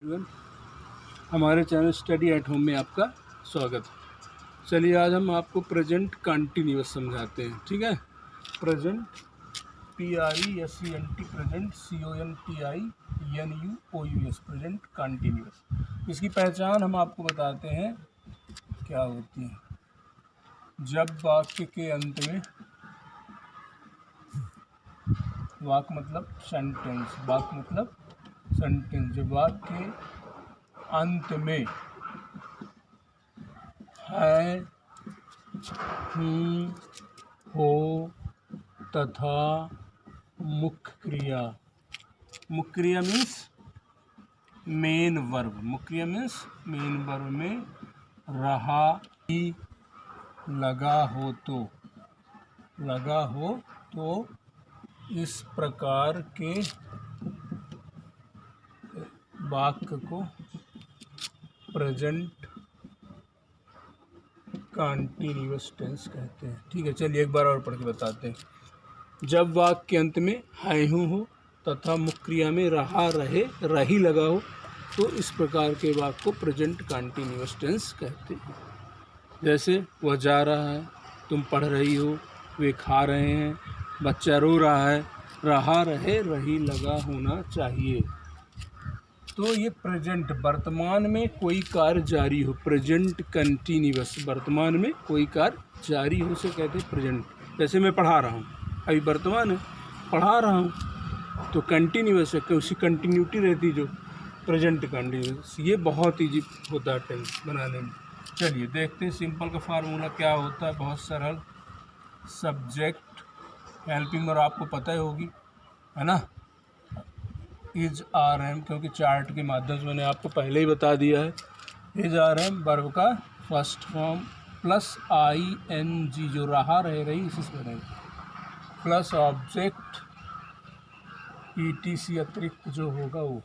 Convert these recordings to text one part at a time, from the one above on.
Everyone, हमारे channel study at home में आपका स्वागत है। चलिए आज हम आपको प्रेजेंट कंटिन्यूअस समझाते हैं। ठीक है, present PRESENT present CONTINUOUS present continuous. इसकी पहचान हम आपको बताते हैं क्या होती है। जब वाक्य के अंत में, वाक्य मतलब सेंटेंस, वाक्य मतलब सेंटेंस, जब वाक्य के अंत में है, हूँ, हो तथा मुख्य क्रिया। मुख्य क्रिया मीन्स मेन वर्ब। मुख्य क्रिया मीन्स मेन वर्ब में रहा ही लगा हो तो इस प्रकार के वाक्य को प्रेजेंट कंटिन्यूअस टेंस कहते हैं। ठीक है, चलिए एक बार और पढ़ के बताते हैं। जब वाक्य के अंत में है, हूँ, हो तथा मुख्य क्रिया में रहा, रहे, रही लगा हो तो इस प्रकार के वाक्य को प्रेजेंट कंटिन्यूअस टेंस कहते हैं। जैसे वह जा रहा है, तुम पढ़ रही हो, वे खा रहे हैं, बच्चा रो रहा है, रहा, रहे, रही लगा होना चाहिए। तो ये प्रेजेंट, वर्तमान में कोई कार्य जारी हो, प्रेजेंट कंटिन्यूअस, वर्तमान में कोई कार्य जारी हो से कहते हैं प्रेजेंट। जैसे मैं पढ़ा रहा हूँ, अभी वर्तमान है, पढ़ा रहा हूँ तो कंटिन्यूअस है, उसकी कंटिन्यूटी रहती जो प्रेजेंट कंटिन्यूअस। ये बहुत ईजी होता है टेंस बनाने में। चलिए देखते हैं सिंपल का फार्मूला क्या होता है। बहुत सरल, सब्जेक्ट हेल्पिंग और आपको पता ही होगी, है ना, इज आर एम, क्योंकि चार्ट के माध्यम से मैंने आपको पहले ही बता दिया है। इज आर एम वर्ब का फर्स्ट फॉर्म प्लस ING जो रहा, रहे, रही, इसी से बनेगा, प्लस ऑब्जेक्ट ETC अतिरिक्त जो होगा वो।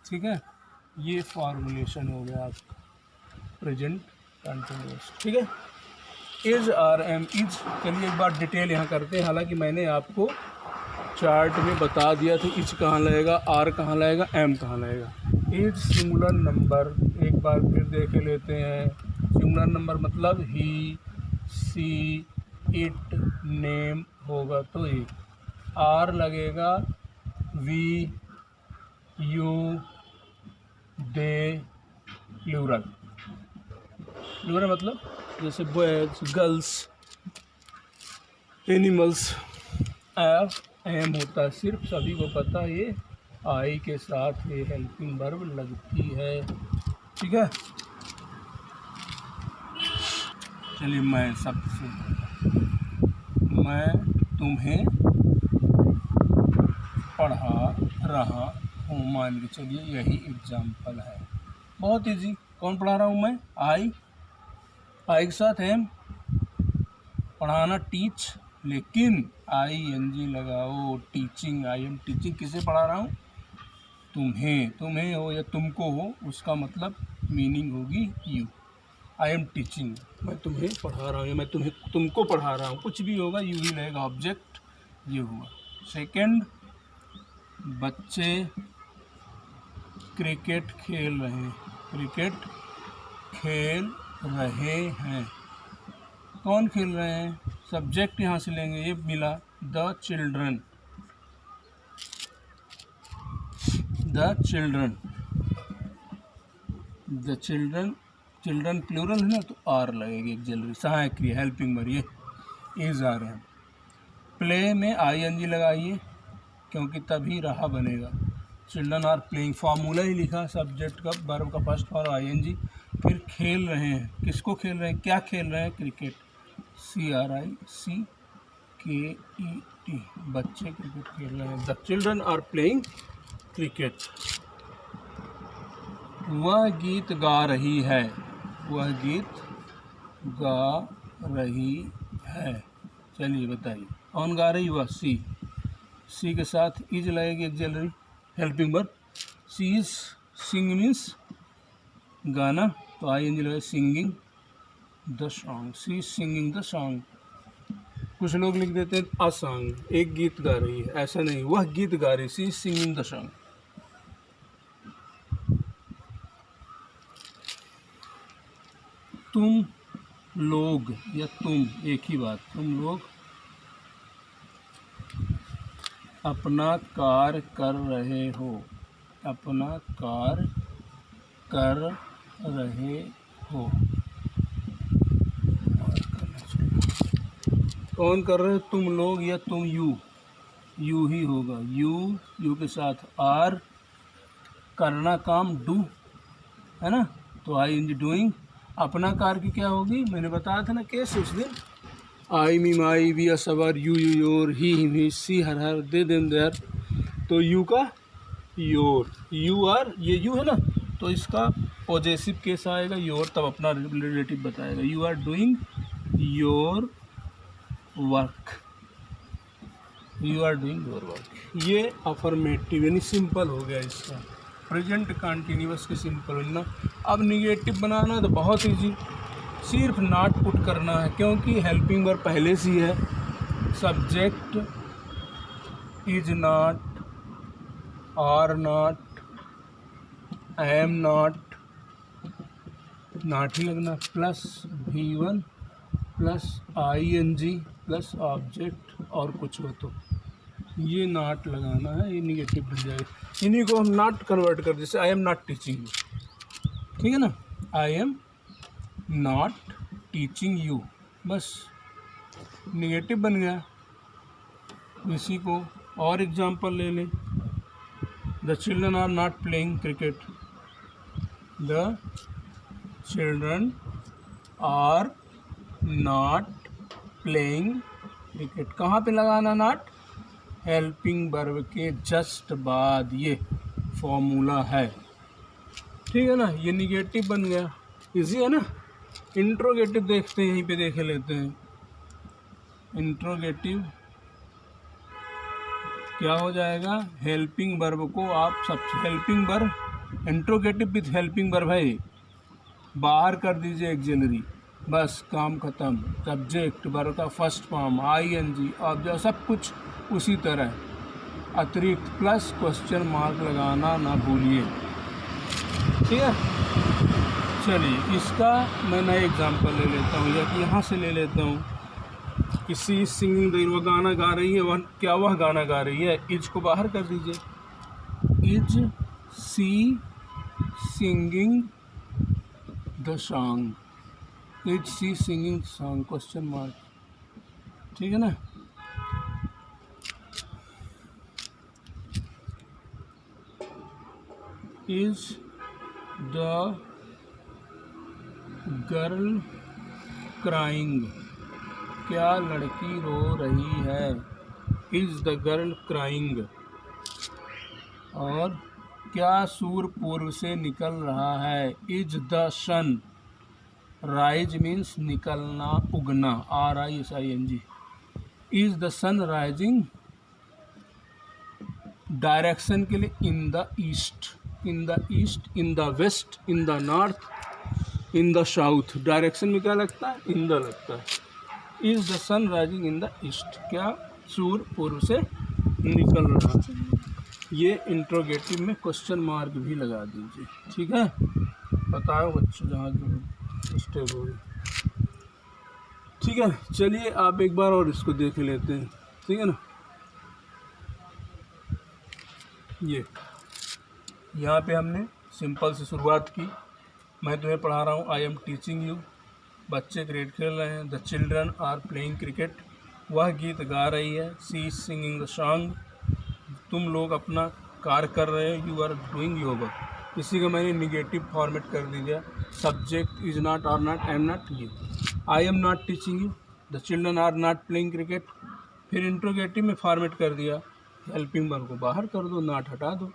ठीक है, ये फॉर्मुलेशन हो गया आपका प्रेजेंट कंटिन्यूअस। ठीक है, इज आर एम इज। चलिए एक बार डिटेल यहाँ करते हैं। हालांकि मैंने आपको चार्ट में बता दिया था इज कहाँ लगेगा, आर कहाँ लगेगा, एम कहाँ लगेगा। इज सिंगुलर नंबर, एक बार फिर देख लेते हैं। सिंगुलर नंबर मतलब ही, सी, इट, नेम होगा तो एक। आर लगेगा we, you, they, plural. Plural मतलब जैसे बॉयज, गर्ल्स, एनिमल्स। एफ, एम होता है सिर्फ, सभी को पता है ये आई के साथ ये हेल्पिंग वर्ब लगती है। ठीक है, चलिए मैं सबसे, मैं तुम्हें पढ़ा रहा हूँ, मान के चलिए यही एग्जाम्पल है। बहुत इजी। कौन पढ़ा रहा हूँ मैं? आई के साथ एम, पढ़ाना टीच, लेकिन ING लगाओ, टीचिंग, आई एम टीचिंग। किसे पढ़ा रहा हूँ? तुम्हें। तुम्हें हो या तुमको हो, उसका मतलब मीनिंग होगी यू। आई एम टीचिंग, मैं तुम्हें पढ़ा रहा हूँ या मैं तुमको पढ़ा रहा हूँ, कुछ भी होगा यू ही रहेगा, ऑब्जेक्ट ये हुआ। सेकंड, बच्चे क्रिकेट खेल रहे हैं, क्रिकेट खेल रहे हैं। कौन खेल रहे हैं? सब्जेक्ट यहाँ से लेंगे, ये मिला the children, the children, the children, children plural है ना तो आर लगेगी, एक जल्दी सहायक क्रिया हेल्पिंग वर्ब, ये इज आ रहे हैं। प्ले में ING लगाइए क्योंकि तभी रहा बनेगा। चिल्ड्रन आर प्लेइंग, फार्मूला ही लिखा, सब्जेक्ट का, वर्ब का फर्स्ट फॉर्म ING, फिर खेल रहे हैं, किसको खेल रहे हैं, क्या खेल रहे हैं? क्रिकेट, CRICKET, बच्चे क्रिकेट खेल रहे हैं। The children are playing cricket. वह गीत गा रही है, वह गीत गा रही है। चलिए बताइए कौन गा रही? वह, सी के साथ इज लगेगी, auxiliary helping verb. She is, sing means गाना, तो ING लगेगा, singing the song, she is singing the song. कुछ लोग लिख देते हैं अ सॉन्ग, एक गीत गा रही है, ऐसा नहीं, वह गीत गा रही, सी इज सिंगिंग द सॉन्ग। तुम लोग या तुम, एक ही बात, तुम लोग अपना कार्य कर रहे हो, अपना कार्य कर रहे हो। कौन कर रहे हो? तुम लोग या तुम, यू ही होगा। यू के साथ आर, करना काम डू, है ना, तो आई इन डूइंग। अपना कार्य की क्या होगी? मैंने बताया था ना केस उस दिन, I me my, we us our, you your, he him his, she her, they them their. तो यू का योर, यू आर, ये यू है ना, तो इसका पॉजेसिव केस आएगा योर, तब अपना रिलेटिव बताएगा। You are doing your work, you are doing your work. ये अफर्मेटिव यानी सिंपल हो गया इसका। प्रेजेंट कंटिन्यूअस के सिंपल बनना। अब निगेटिव बनाना तो बहुत ईजी, सिर्फ नॉट पुट करना है, क्योंकि हेल्पिंग वर्ब पहले से ही है। Subject is not, are not, am not, not ही लगना, plus V1 plus ING plus object और कुछ हो तो ये नॉट लगाना है, ये निगेटिव बन जाएगा। इन्हीं को हम नॉट कन्वर्ट कर, जैसे I am not teaching you, ठीक है ना, I am not teaching you, बस निगेटिव बन गया। इसी को और एग्जांपल ले लें। The children are not playing cricket, the children are not playing cricket. कहाँ पे लगाना नॉट? हेल्पिंग वर्ब के जस्ट बाद, ये फॉर्मूला है, ठीक है ना। ये निगेटिव बन गया, इजी है ना। इंट्रोगेटिव देखते हैं, यहीं पे देख लेते हैं। इंट्रोगेटिव क्या हो जाएगा? हेल्पिंग वर्ब को आप सब, helping verb, interrogative with helping verb है, बाहर कर दीजिए एक्सिलरी, बस काम खत्म। सब्जेक्ट वर्ब का फर्स्ट फॉर्म, ING, ऑब्जेक्ट, सब कुछ उसी तरह, अतिरिक्त प्लस क्वेश्चन मार्क लगाना ना भूलिए, ठीक है। चलिए इसका मैं नया एग्जांपल ले लेता हूँ, या यहाँ से ले लेता हूँ। किसी सिंगिंग, वह गाना गा रही है, वह क्या, वह गाना गा रही है, इज को बाहर कर दीजिए। Is she singing the song, is she singing song, question mark, ठीक है ना। इज द गर्ल क्राइंग, क्या लड़की रो रही है, इज द गर्ल क्राइंग। और क्या सूर्य पूर्व से निकल रहा है, is the sun, rise means निकलना, उगना, RISING, is the sun rising. Direction के लिए in the east, in the east, in the west, in the north, in the south. Direction में क्या लगता है? इन द लगता है। Is the sun rising in the east, क्या सूर्य पूर्व से निकल रहा है। ये इंट्रोगेटिव में क्वेश्चन मार्क भी लगा दीजिए, ठीक है। बताओ बच्चों जहाँ स्टेप हो, ठीक है। चलिए आप एक बार और इसको देख लेते हैं, ठीक है ना। ये यहाँ पे हमने सिंपल से शुरुआत की। मैं तुम्हें पढ़ा रहा हूँ, आई एम टीचिंग यू, बच्चे क्रिकेट खेल रहे हैं। The children are playing cricket, वह गीत गा रही है। She is singing the song, तुम लोग अपना कार्य कर रहे हो, you are doing your work. इसी का मैंने निगेटिव फॉर्मेट कर दिया। Subject is not, are not, I am not, you. I am not teaching you, the children are not playing cricket. फिर इंट्रोगेटिव में फॉर्मेट कर दिया, हेल्पिंग वर्ब को बाहर कर दो, नॉट हटा दो।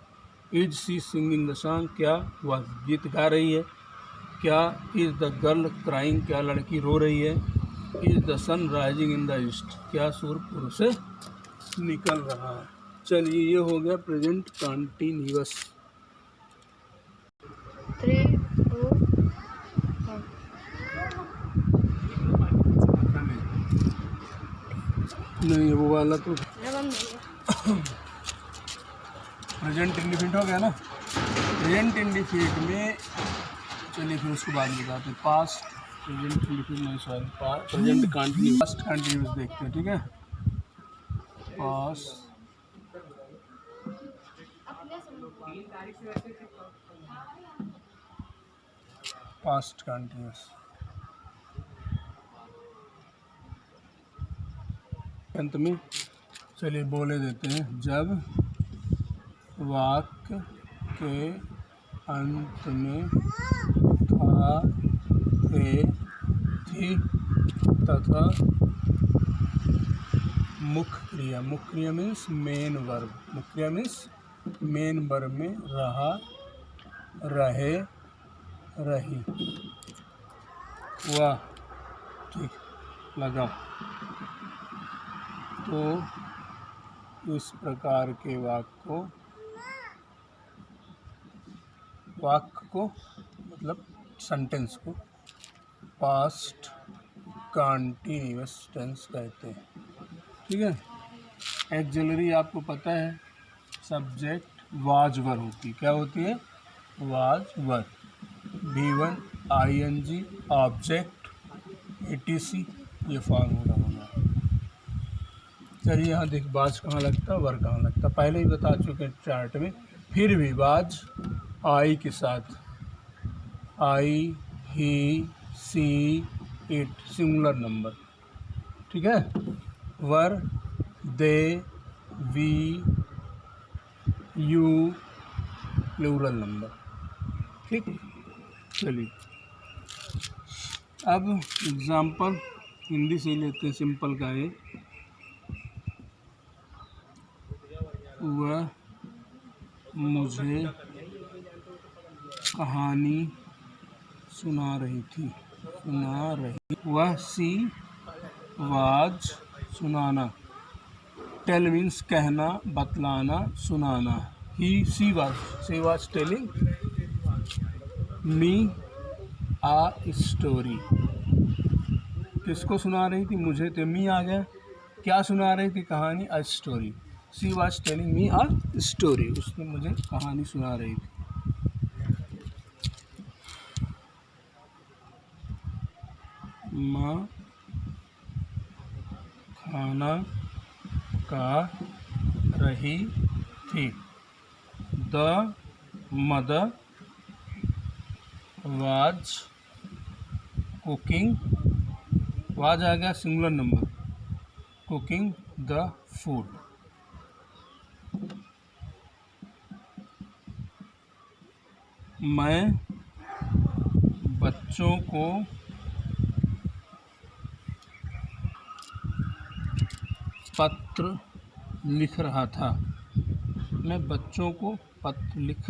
Is she singing the song, क्या वह गीत गा रही है। क्या इज द गर्ल क्राइंग, क्या लड़की रो रही है। Is the sun rising in the east, क्या सूर्य पूर्व से निकल रहा है। चलिए ये हो गया प्रेजेंट कंटिन्यूअस। 3, 2, 1। नहीं वो वाला तो प्रेजेंट इंडिफिनिट हो गया ना। प्रेजेंट इंडिफिनिट में चलिए फिर उसको बाद में बताते हैं। पास्ट प्रेजेंट लिखिए नहीं, sorry, present continuous, past continuous देखते हैं, ठीक है। पास्ट कंटिन्यूस अंत में चलिए बोले देते हैं। जब वाक्य के अंत में था, थे, थी तथा मुख्य क्रिया, मुख्य क्रिया मीन्स मेन वर्ब, मुख्य क्रिया मीन्स मेन वर्ब में रहा, रहे, रही, वह, ठीक, लगा। तो इस प्रकार के वाक्य को मतलब सेंटेंस को पास्ट कंटिन्यूअस टेंस कहते हैं, ठीक है। एक्सिलरी आपको पता है, सब्जेक्ट वाज वर होती, क्या होती है, was were, V1 ING object ETC, ये फॉर्मूला होगा। चलिए यहाँ देख, वाज कहाँ लगता है, वर कहाँ लगता है, पहले ही बता चुके हैं चार्ट में। फिर भी वाज आई के साथ, आई, ही, सी, इट, सिंगुलर नंबर, ठीक है। वर, दे, वी, यू, प्लूरल नंबर, ठीक। चलिए अब एग्जाम्पल हिंदी से ही लेते हैं, सिंपल का है। वह मुझे कहानी सुना रही थी, वह, सी वाज, सुनाना, टेल मीन्स कहना, बतलाना, सुनाना, ही, she was telling me a story, किसको सुना रही थी, मुझे, तो मी आ गया, क्या सुना रही थी, कहानी, a story, C was telling me a story, उसने मुझे कहानी सुना रही थी। माँ खाना खा रही थी, the mother was cooking, was आ गया singular number, cooking the food. मैं बच्चों को पत्र लिख रहा था, मैं बच्चों को पत्र लिख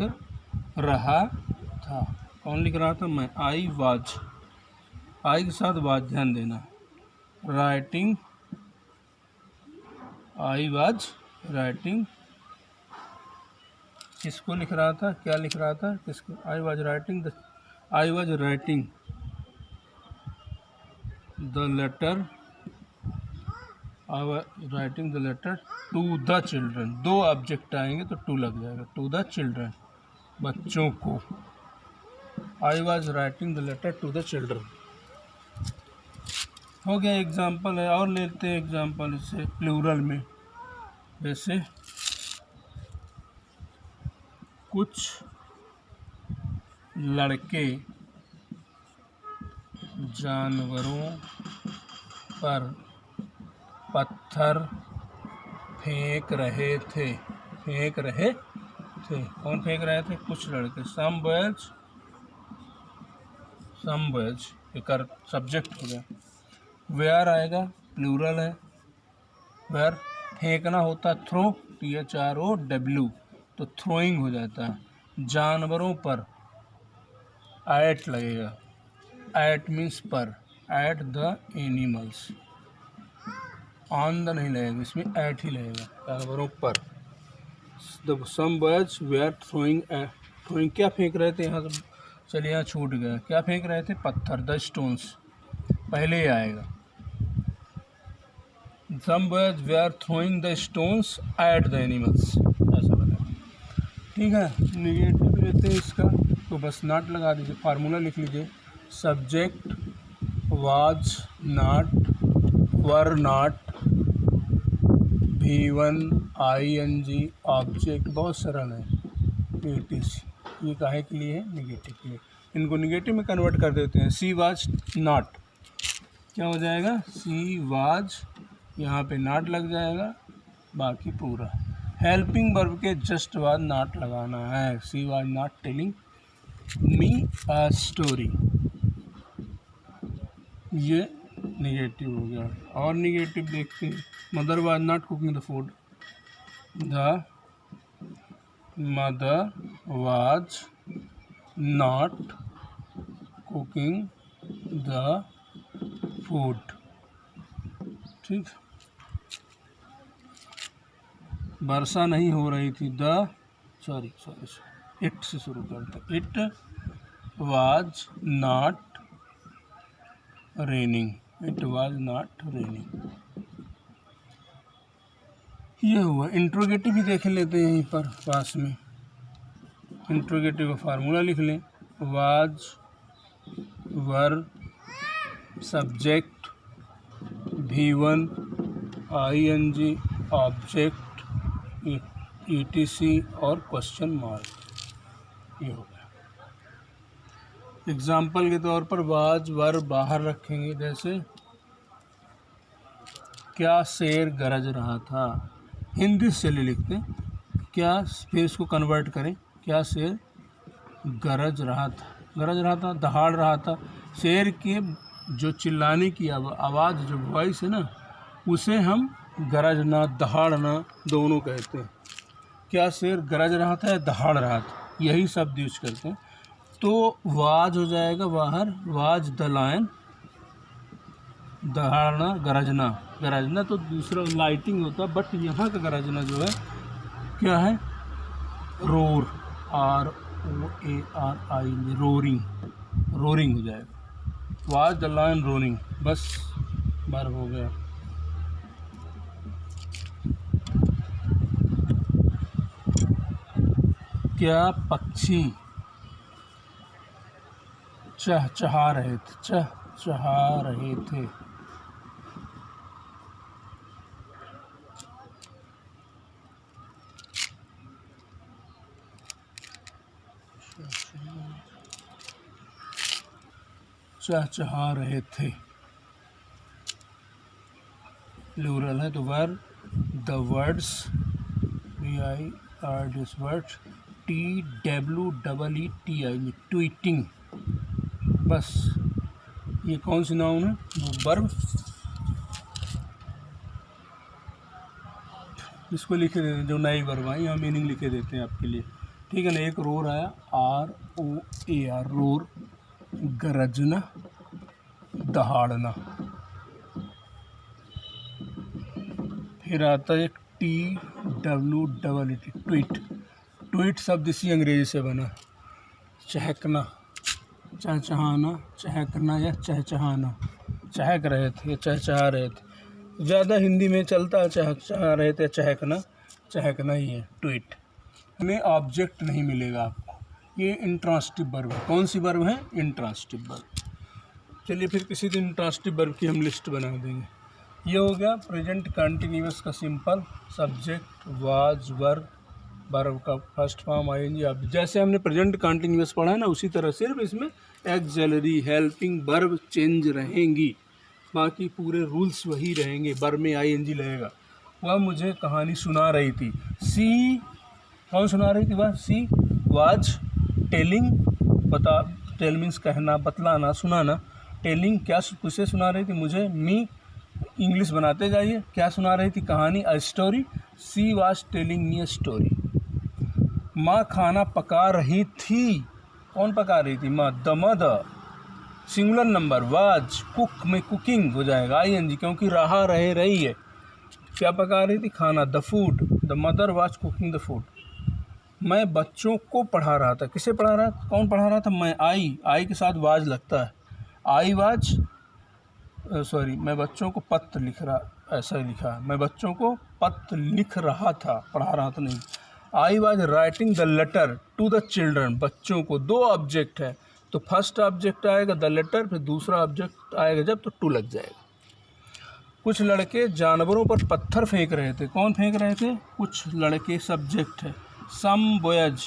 रहा था, कौन लिख रहा था, मैं, आई वाज, आई के साथ वाज, ध्यान देना, राइटिंग, आई वाज राइटिंग, किसको लिख रहा था, क्या लिख रहा था, किसको, I was writing the letter, writing the letter to the children, दो ऑब्जेक्ट आएंगे तो टू लग जाएगा, टू द चिल्ड्रन, बच्चों को, I was writing the letter to the children, हो गया। एग्जाम्पल है, और लेते हैं एग्जाम्पल इससे प्लूरल में, जैसे कुछ लड़के जानवरों पर पत्थर फेंक रहे थे, कौन फेंक रहे थे, कुछ लड़के, सम बॉयज एक सब्जेक्ट हो गया। वेयर आएगा, प्लूरल है, वेयर फेंकना होता थ्रो, THROW, तो थ्रोइंग हो जाता है। जानवरों पर एट लगेगा, एट मीन्स पर, at the animals, on the नहीं लगेगा, इसमें एट ही लगेगा, जानवरों पर। The some boys were throwing क्या फेंक रहे थे, यहाँ से चलिए यहाँ छूट गया, क्या फेंक रहे थे, पत्थर, द स्टोन्स पहले ही आएगा। Some boys were throwing the stones at the animals, ऐसा बना, ठीक है। निगेटिव लेते हैं इसका, तो बस नॉट लगा दीजिए, फार्मूला लिख लीजिए, subject was not, were not, V1 ING object, बहुत सरल है। ATC ये काहे के लिए है? निगेटिव के लिए। इनको निगेटिव में कन्वर्ट कर देते हैं। सी वाज नॉट क्या हो जाएगा? सी वाज, यहाँ पे नॉट लग जाएगा, बाकी पूरा। हेल्पिंग वर्ब के जस्ट बाद नॉट लगाना है। सी was not telling me a story, ये निगेटिव हो गया। और निगेटिव देखते हैं। Mother was not cooking the food, the mother was not cooking the food. ठीक, वर्षा नहीं हो रही थी, इट से शुरू करते। It was not raining, it was not raining, ये हुआ। इंट्रोगेटिव भी देख लेते हैं यहीं पर पास में। इंट्रोगेटिव का फार्मूला लिख लें। Was, were, subject, V1 ING object, ETC और क्वेश्चन मार्क, ये हो गया। एग्जाम्पल के तौर पर वाज, वर बाहर रखेंगे। जैसे क्या शेर गरज रहा था, हिंदी से ले लिखते हैं। क्या, फिर इसको कन्वर्ट करें। क्या शेर गरज रहा था, गरज रहा था, दहाड़ रहा था। शेर के जो चिल्लाने की आवाज़, जो वॉइस है ना, उसे हम गरजना, दहाड़ना दोनों कहते हैं। क्या शेर गरज रहा था या दहाड़ रहा था, यही शब्द यूज करते हैं। तो वाज हो जाएगा बाहर, वाज द लायन, दहाड़ना, गरजना। गरजना तो दूसरा लाइटिंग होता, बट यहाँ का गरजना जो है क्या है? रोर, ROARI, रोरिंग, रोरिंग हो जाएगा। वाज द लायन रोरिंग, बस बार हो गया। क्या पक्षी चहचहा रहे थे, चहचहा रहे थे। चहचहा रहे थे, प्लूरल है। तो were, the words, VIRDS words, TWEETI, tweeting, बस। ये कौन सी नाउन है? वो वर्ब। इसको लिखे देते हैं, जो नई वर्ब आई, यहाँ मीनिंग लिखे देते हैं आपके लिए। ठीक है ना। एक रोर आया, ROAR, रोर, गरजना, दहाड़ना। फिर आता है एक TWEET, ट्वीट। ट्वीट शब्द इसी अंग्रेजी से बना। चहकना, चहचहाना, चहकना या चहचहाना। चहक रहे थे, चहचहा रहे थे। ज़्यादा हिंदी में चलता है चहचहा रहे थे, चहकना, चहकना ही है ट्वीट। हमें ऑब्जेक्ट नहीं मिलेगा आपको। ये इंट्रांसिटिव वर्ब है। कौन सी वर्ब है? Intransitive verb. चलिए फिर किसी दिन इंट्रांसिटिव वर्ब की हम लिस्ट बना देंगे। ये हो गया प्रेजेंट कंटिन्यूअस का simple. Subject was, were, verb का फर्स्ट फॉर्म ING। अब जैसे हमने प्रेजेंट कंटिन्यूअस पढ़ा है ना, उसी तरह सिर्फ इसमें एक्सिलरी, हेल्पिंग वर्ब चेंज रहेंगी, बाकी पूरे रूल्स वही रहेंगे। वर्ब में ING लगेगा। वह मुझे कहानी सुना रही थी। सी, कौन सुना रही थी? वह। सी वाज टेलिंग, बता, टेल मीन्स कहना, बतलाना, सुनाना। टेलिंग क्या, किसे सुना रही थी? मुझे। मी, इंग्लिश बनाते जाइए। क्या सुना रही थी? कहानी, a story. C was telling me a story. माँ खाना पका रही थी। कौन पका रही थी? माँ। The mother, singular number, was, cook में कुकिंग हो जाएगा ING, क्योंकि रहा, रहे, रही है। क्या पका रही थी? खाना। The food, the mother was cooking the food. मैं बच्चों को पढ़ा रहा था। किसे पढ़ा रहा था? कौन पढ़ा रहा था? मैं। आई के साथ वाज लगता है। आई वाज, सॉरी, मैं बच्चों को पत्र लिख रहा, ऐसा ही लिखा है। मैं बच्चों को पत्र लिख रहा था, पढ़ा रहा था नहीं। I was writing the letter to the children, बच्चों को। दो ऑब्जेक्ट है, तो फर्स्ट ऑब्जेक्ट आएगा द लेटर, फिर दूसरा ऑब्जेक्ट आएगा जब तो टू लग जाएगा। कुछ लड़के जानवरों पर पत्थर फेंक रहे थे। कौन फेंक रहे थे? कुछ लड़के सब्जेक्ट है। सम बॉयज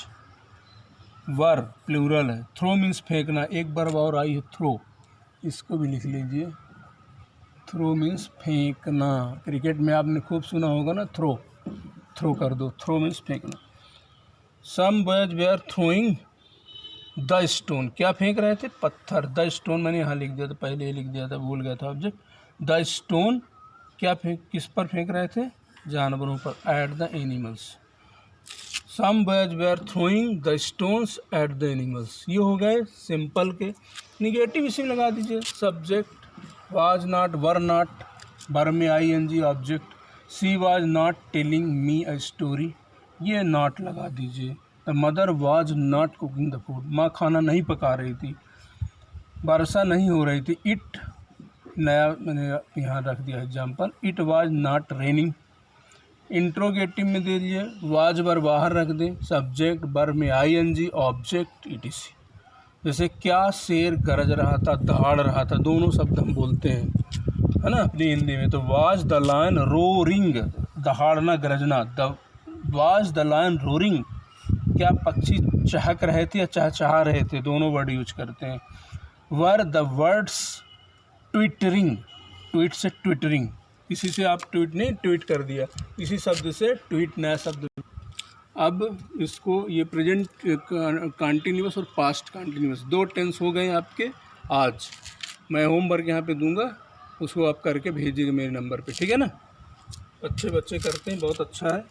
वर प्लूरल है। थ्रो मीन्स फेंकना, एक बार और आई है थ्रो, इसको भी लिख लीजिए। थ्रो मीन्स फेंकना। क्रिकेट में आपने खूब सुना होगा ना, थ्रो, थ्रो कर दो, थ्रो मीन्स फेंकना। Some boys were throwing the stone, क्या फेंक रहे थे? पत्थर। द स्टोन मैंने यहाँ लिख दिया था, पहले ही लिख दिया था, भूल गया था ऑब्जेक्ट। द स्टोन क्या किस पर फेंक रहे थे? जानवरों पर। At the animals. Some boys were throwing the stones at the animals. ये हो गए सिंपल के। निगेटिव इसी में लगा दीजिए। Subject was not, were not, were में ING ऑब्जेक्ट। She was not telling me a story, ये नॉट लगा दीजिए। The mother was not cooking the food, माँ खाना नहीं पका रही थी। वर्षा नहीं हो रही थी। इट, नया मैंने यहाँ रख दिया example. It was not raining. Interrogative में दे दिए, वाज वर बाहर रख दें, सब्जेक्ट, वर में ING ऑब्जेक्ट, ETC। जैसे क्या शेर गरज रहा था, दहाड़ रहा था, दोनों शब्द हम बोलते हैं, है ना, अपनी हिंदी में। तो वाज द लायन रोरिंग, दहाड़ना गरजना, the was the lion roaring, क्या पक्षी चहक रहे थे या चहचहा रहे थे, दोनों वर्ड यूज करते हैं। वर द वर्ड्स ट्विटरिंग, ट्वीट से ट्विटरिंग, किसी से आप ट्वीट नहीं, ट्वीट कर दिया, इसी शब्द से ट्वीट नया शब्द। अब इसको ये प्रेजेंट कंटिन्यूअस और पास्ट कंटिन्यूअस दो टेंस हो गए आपके। आज मैं होमवर्क यहाँ पे दूंगा, उसको आप करके भेजिएगा मेरे नंबर पे, ठीक है ना। अच्छे बच्चे करते हैं, बहुत अच्छा है।